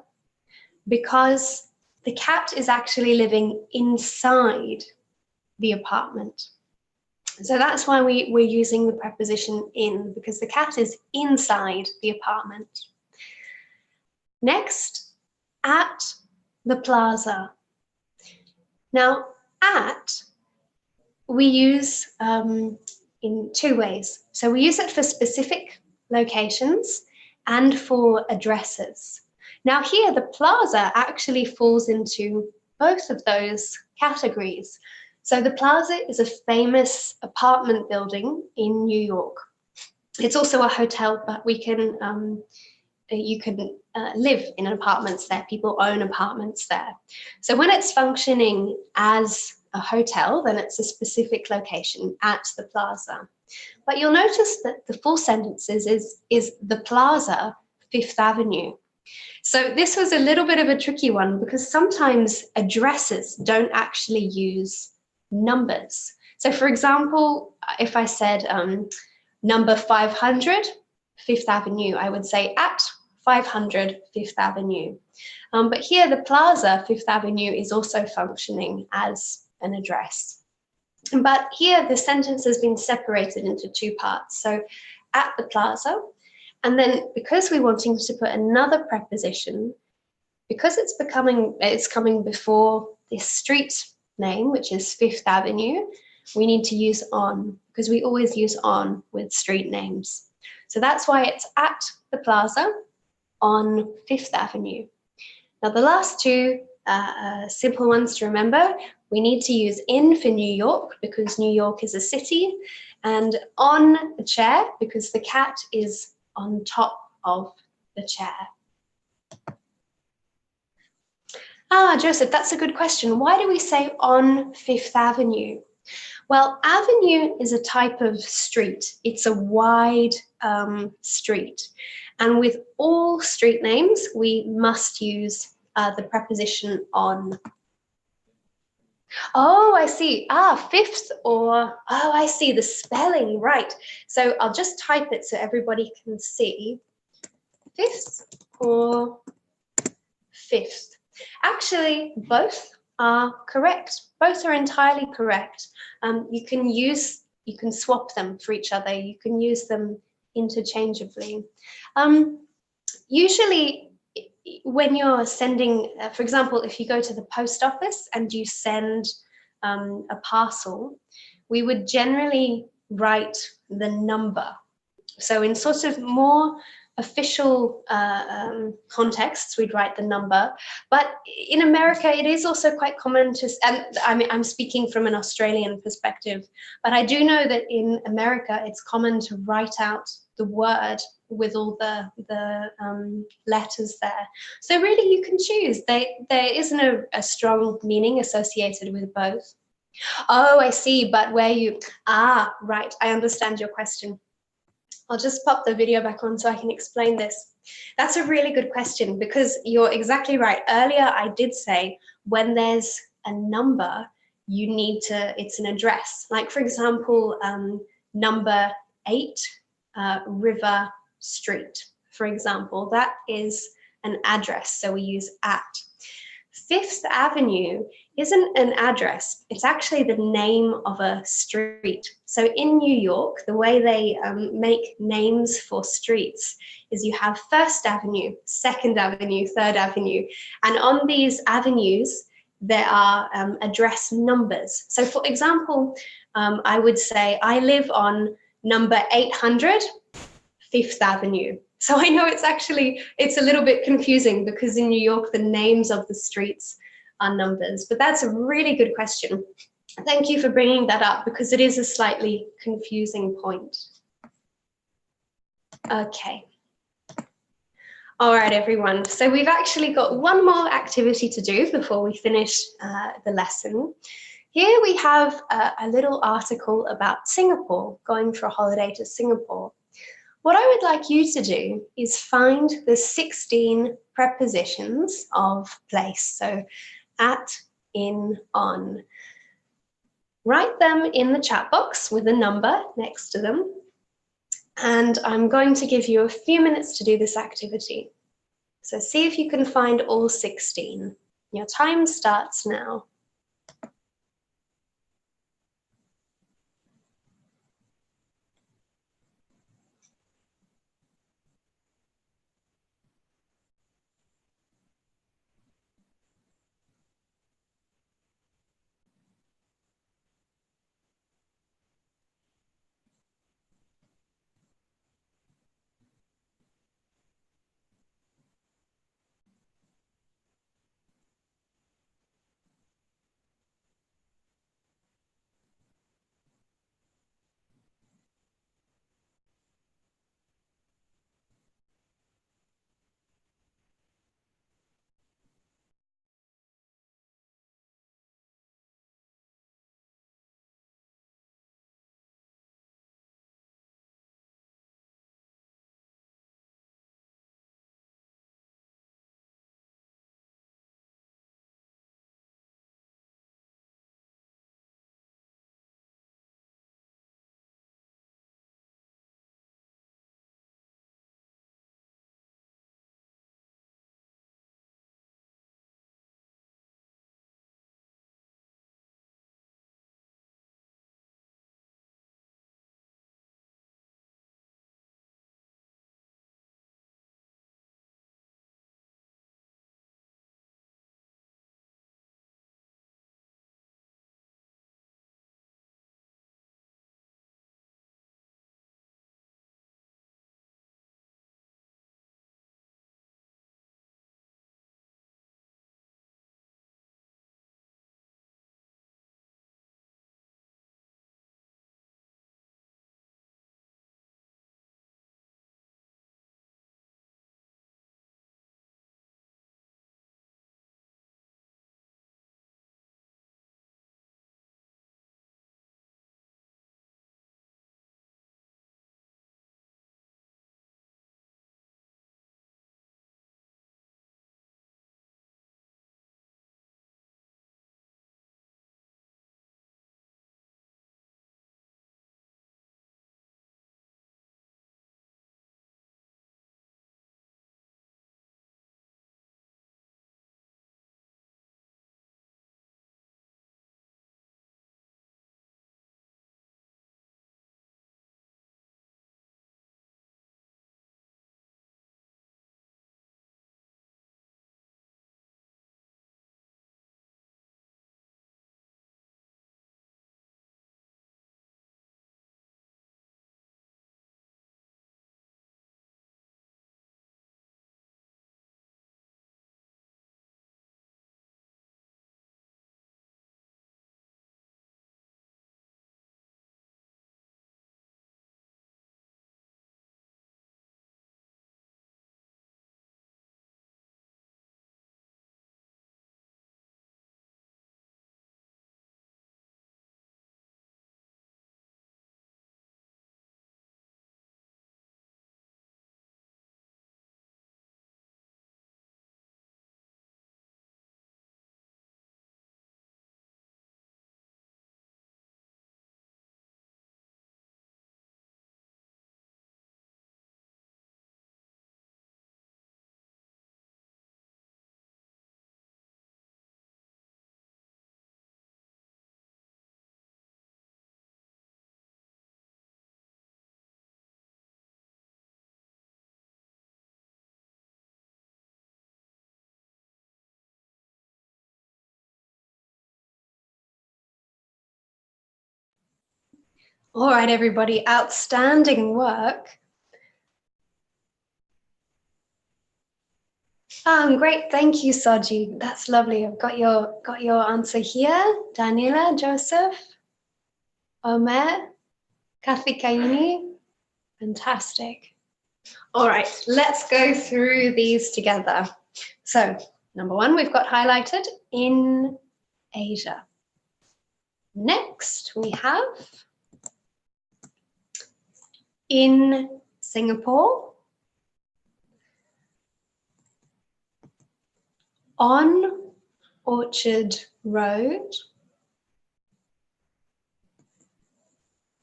because the cat is actually living inside the apartment. So that's why we're using the preposition in, because the cat is inside the apartment. Next, at the plaza. Now, at, we use in 2 ways. So we use it for specific locations and for addresses. Now here, the plaza actually falls into both of those categories. So the plaza is a famous apartment building in New York. It's also a hotel, but you can live in apartments there. People own apartments there. So when it's functioning as a hotel, then it's a specific location at the plaza. But you'll notice that the full sentences is the plaza, Fifth Avenue. So this was a little bit of a tricky one because sometimes addresses don't actually use numbers. So for example, if I said number 500 Fifth Avenue, I would say at 500 Fifth Avenue. But here the plaza Fifth Avenue is also functioning as an address. But here the sentence has been separated into 2 parts. So at the plaza, and then because we're wanting to put another preposition, because it's coming before this street name, which is Fifth Avenue, we need to use on, because we always use on with street names. So that's why it's at the plaza on Fifth Avenue. Now the last 2 simple ones to remember, we need to use in for New York because New York is a city, and on a chair because the cat is on top of the chair. Joseph, that's a good question. Why do we say on Fifth Avenue? Well, avenue is a type of street. It's a wide street. And with all street names, we must use the preposition on. Oh, I see. Fifth or, oh, I see the spelling, right. So I'll just type it so everybody can see. Fifth or fifth. Actually, both are correct. Both are entirely correct. You can swap them for each other. You can use them interchangeably. Usually, when you're sending, for example, if you go to the post office and you send a parcel, we would generally write the number. So in sort of more official contexts, we'd write the number. But in America, it is also quite common to, and I mean, I'm speaking from an Australian perspective, but I do know that in America, it's common to write out the word with all the letters there. So really, you can choose. There isn't a strong meaning associated with both. Oh, I see. But where you, right, I understand your question. I'll just pop the video back on so I can explain this. That's a really good question because you're exactly right. Earlier, I did say when there's a number, you need to, it's an address. Like, for example, number 8, River Street, for example, that is an address. So we use at. Fifth Avenue isn't an address, it's actually the name of a street. So in New York, the way they make names for streets is you have First Avenue, Second Avenue, Third Avenue, and on these avenues, there are address numbers. So for example, I would say, I live on number 800, Fifth Avenue. So I know it's a little bit confusing because in New York, the names of the streets are numbers, but that's a really good question. Thank you for bringing that up because it is a slightly confusing point. Okay. All right, everyone. So we've actually got one more activity to do before we finish the lesson. Here we have a little article about Singapore, going for a holiday to Singapore. What I would like you to do is find the 16 prepositions of place. So at, in, on. Write them in the chat box with a number next to them. And I'm going to give you a few minutes to do this activity. So see if you can find all 16. Your time starts now. All right, everybody, outstanding work. Great, thank you, Soji. That's lovely. I've got your answer here. Daniela, Joseph, Omer, Kathy Kaini. Fantastic. All right, let's go through these together. So, number one, we've got highlighted in Asia. Next, we have in Singapore, on Orchard Road,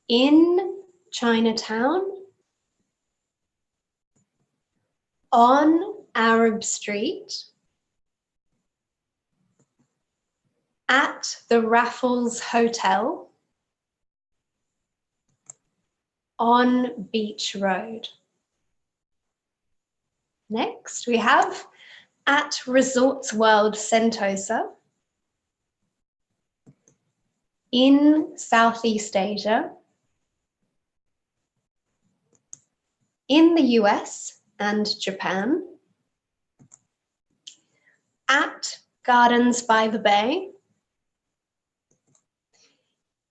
in Chinatown, on Arab Street, at the Raffles Hotel, on Beach Road. Next, we have at Resorts World Sentosa, in Southeast Asia, in the US and Japan, at Gardens by the Bay,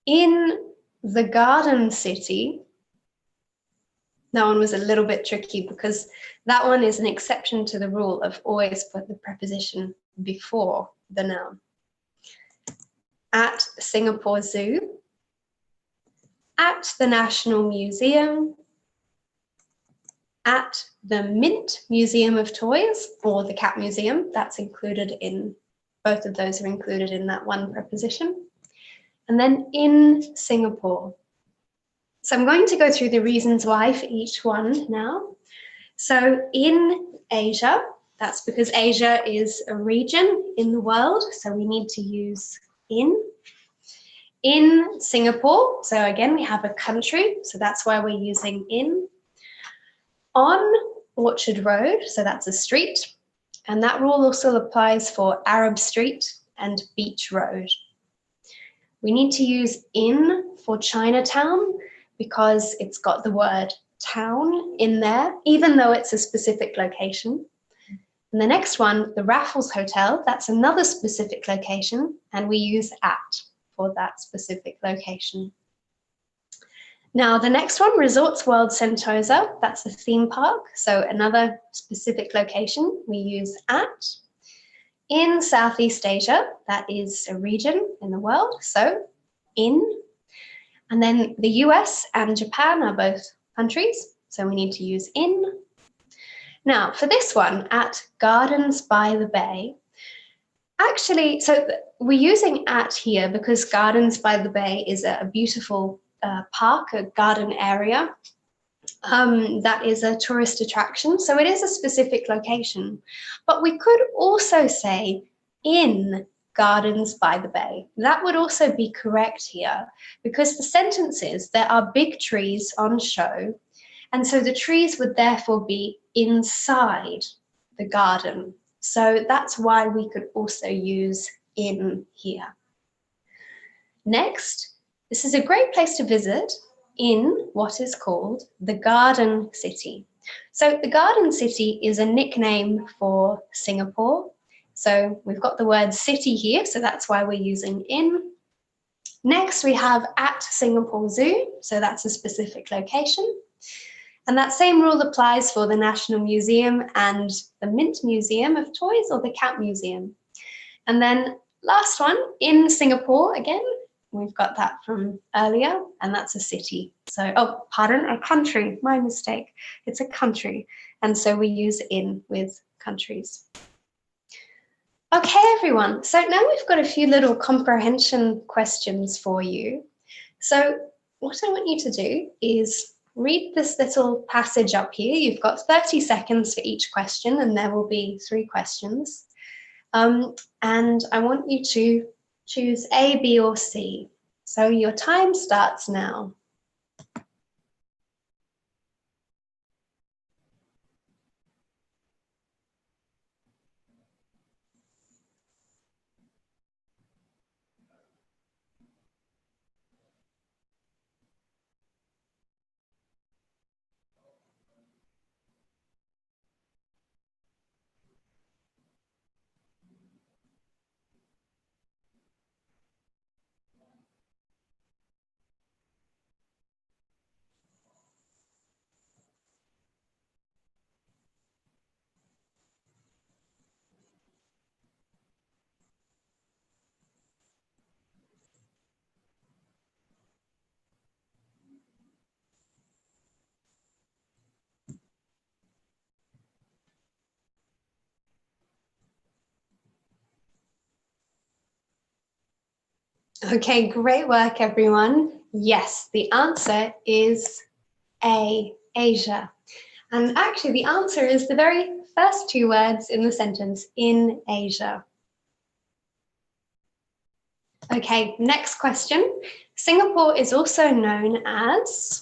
in the Garden City. That one was a little bit tricky because that one is an exception to the rule of always put the preposition before the noun. At Singapore Zoo, at the National Museum, at the Mint Museum of Toys, or the Cat Museum. That's included in, both of those are included in that one preposition. And then in Singapore. So I'm going to go through the reasons why for each one now. So in Asia, that's because Asia is a region in the world, so we need to use in. In Singapore, so again, we have a country, so that's why we're using in. On Orchard Road, so that's a street, and that rule also applies for Arab Street and Beach Road. We need to use in for Chinatown because it's got the word town in there, even though it's a specific location. And the next one, the Raffles Hotel, that's another specific location, and we use at for that specific location. Now, the next one, Resorts World Sentosa, that's a theme park, so another specific location, we use at. In Southeast Asia, that is a region in the world, so in. And then the US and Japan are both countries, so we need to use in. Now, for this one, at Gardens by the Bay, actually, so we're using at here because Gardens by the Bay is a beautiful park, a garden area. That is a tourist attraction, so it is a specific location. But we could also say in Gardens by the Bay. That would also be correct here because the sentence is there are big trees on show, and so the trees would therefore be inside the garden. So that's why we could also use in here. Next, this is a great place to visit in what is called the Garden City. So the Garden City is a nickname for Singapore. So we've got the word city here, so that's why we're using in. Next, we have at Singapore Zoo, so that's a specific location. And that same rule applies for the National Museum and the Mint Museum of Toys or the Cat Museum. And then last one, in Singapore, again, we've got that from earlier, and that's a city. So, oh, pardon, a country, my mistake. It's a country. And so we use in with countries. Okay, everyone. So now we've got a few little comprehension questions for you. So what I want you to do is read this little passage up here. You've got 30 seconds for each question, and there will be 3 questions. And I want you to choose A, B, or C. So your time starts now. Okay, great work, everyone. Yes, the answer is A, Asia. And actually, the answer is the very first two words in the sentence, in Asia. Okay, next question. Singapore is also known as...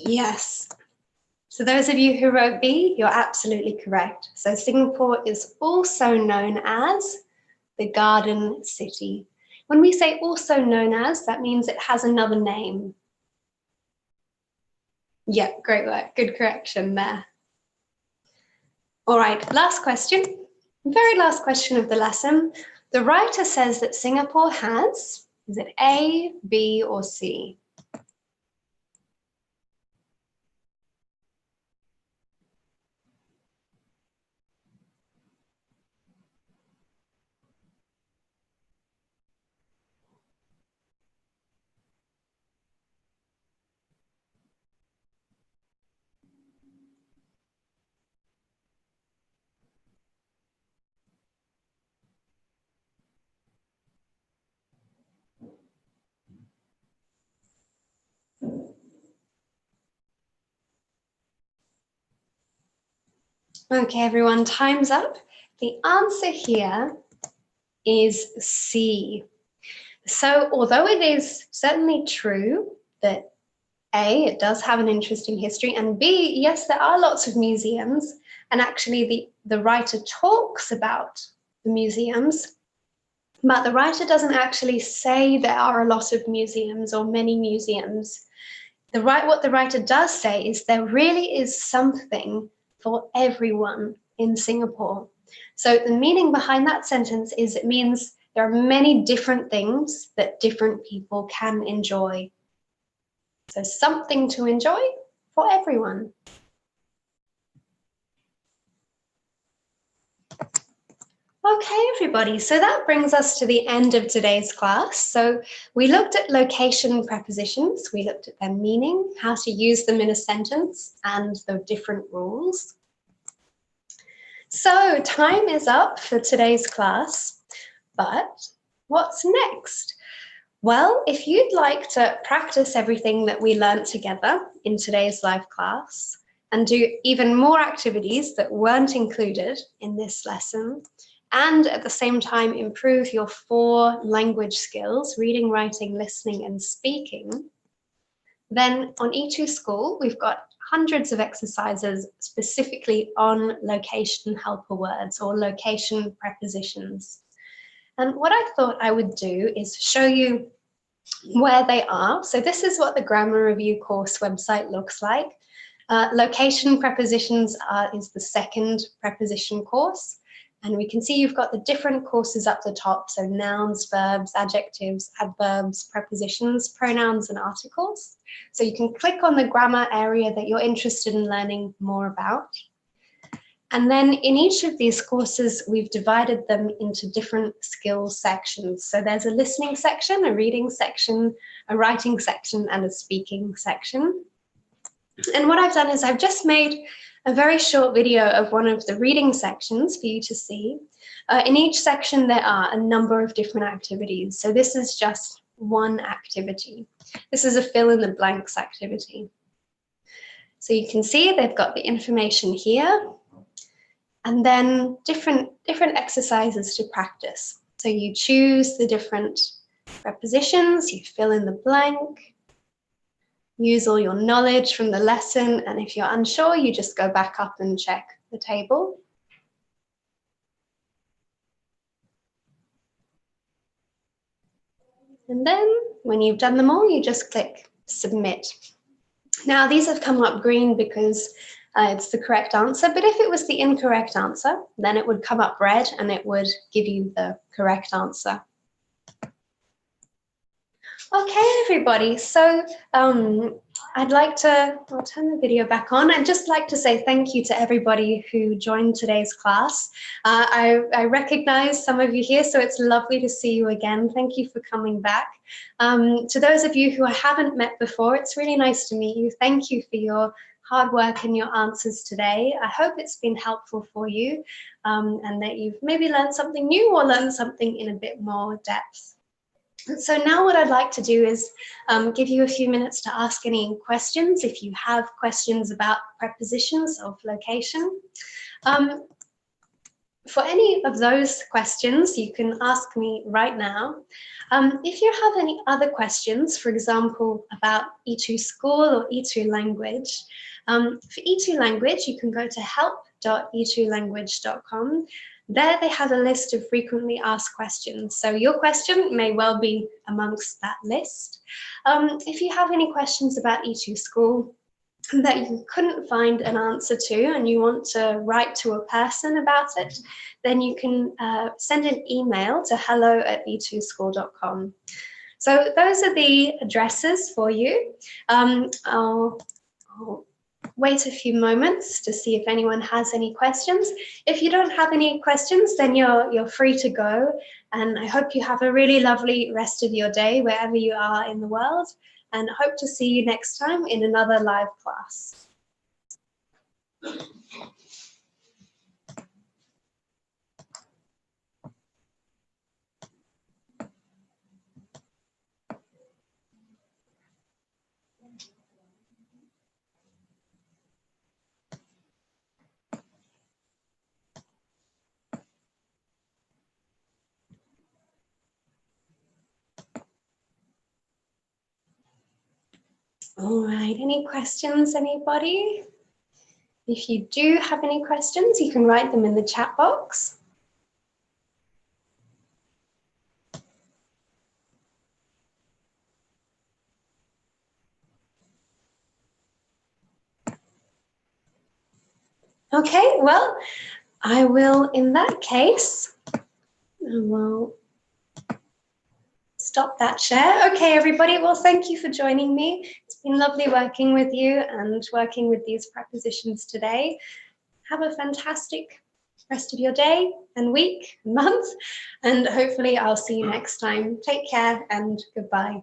Yes. So those of you who wrote B, you're absolutely correct. So Singapore is also known as the Garden City. When we say also known as, that means it has another name. Yeah, great work. Good correction there. All right, last question. Very last question of the lesson. The writer says that Singapore has, is it A, B, or C? Okay, everyone, time's up. The answer here is C. So although it is certainly true that A, it does have an interesting history, and B, yes, there are lots of museums, and actually the writer talks about the museums, but the writer doesn't actually say there are a lot of museums or many museums. What the writer does say is there really is something for everyone in Singapore. So the meaning behind that sentence is it means there are many different things that different people can enjoy. So something to enjoy for everyone. Okay, everybody, so that brings us to the end of today's class. So we looked at location prepositions, we looked at their meaning, how to use them in a sentence, and the different rules. So time is up for today's class, but what's next? Well, if you'd like to practice everything that we learned together in today's live class and do even more activities that weren't included in this lesson, and at the same time improve your 4 language skills, reading, writing, listening, and speaking, then on E2 School, we've got hundreds of exercises specifically on location helper words or location prepositions. And what I thought I would do is show you where they are. So this is what the Grammar Review course website looks like. Location prepositions is the second preposition course. And we can see you've got the different courses up the top. So nouns, verbs, adjectives, adverbs, prepositions, pronouns, and articles. So you can click on the grammar area that you're interested in learning more about. And then in each of these courses, we've divided them into different skills sections. So there's a listening section, a reading section, a writing section, and a speaking section. And what I've done is I've just made a very short video of one of the reading sections for you to see. In each section, there are a number of different activities. So this is just one activity. This is a fill in the blanks activity. So you can see they've got the information here, and then different exercises to practice. So you choose the different prepositions, you fill in the blank, use all your knowledge from the lesson, and if you're unsure, you just go back up and check the table. And then when you've done them all, you just click submit. Now these have come up green because it's the correct answer. But if it was the incorrect answer, then it would come up red and it would give you the correct answer. Okay, everybody. So I'll turn the video back on. I'd just like to say thank you to everybody who joined today's class. I recognize some of you here, so it's lovely to see you again. Thank you for coming back. To those of you who I haven't met before, it's really nice to meet you. Thank you for your hard work and your answers today. I hope it's been helpful for you and that you've maybe learned something new or learned something in a bit more depth. So now what I'd like to do is give you a few minutes to ask any questions if you have questions about prepositions of location. For any of those questions, you can ask me right now. If you have any other questions, for example, about E2 School or E2 Language, for E2 Language, you can go to help.e2language.com. There they have a list of frequently asked questions. So your question may well be amongst that list. If you have any questions about E2 School that you couldn't find an answer to and you want to write to a person about it, then you can send an email to hello@e2school.com. So those are the addresses for you. I'll wait a few moments to see if anyone has any questions. If you don't have any questions, then you're free to go. And I hope you have a really lovely rest of your day wherever you are in the world. And hope to see you next time in another live class. All right, any questions, anybody? If you do have any questions, you can write them in the chat box. Okay, well, I will, in that case, I will stop that share. Okay, everybody, well, thank you for joining me. It's been lovely working with you and working with these prepositions today. Have a fantastic rest of your day and week and month, and hopefully I'll see you next time. Take care and goodbye.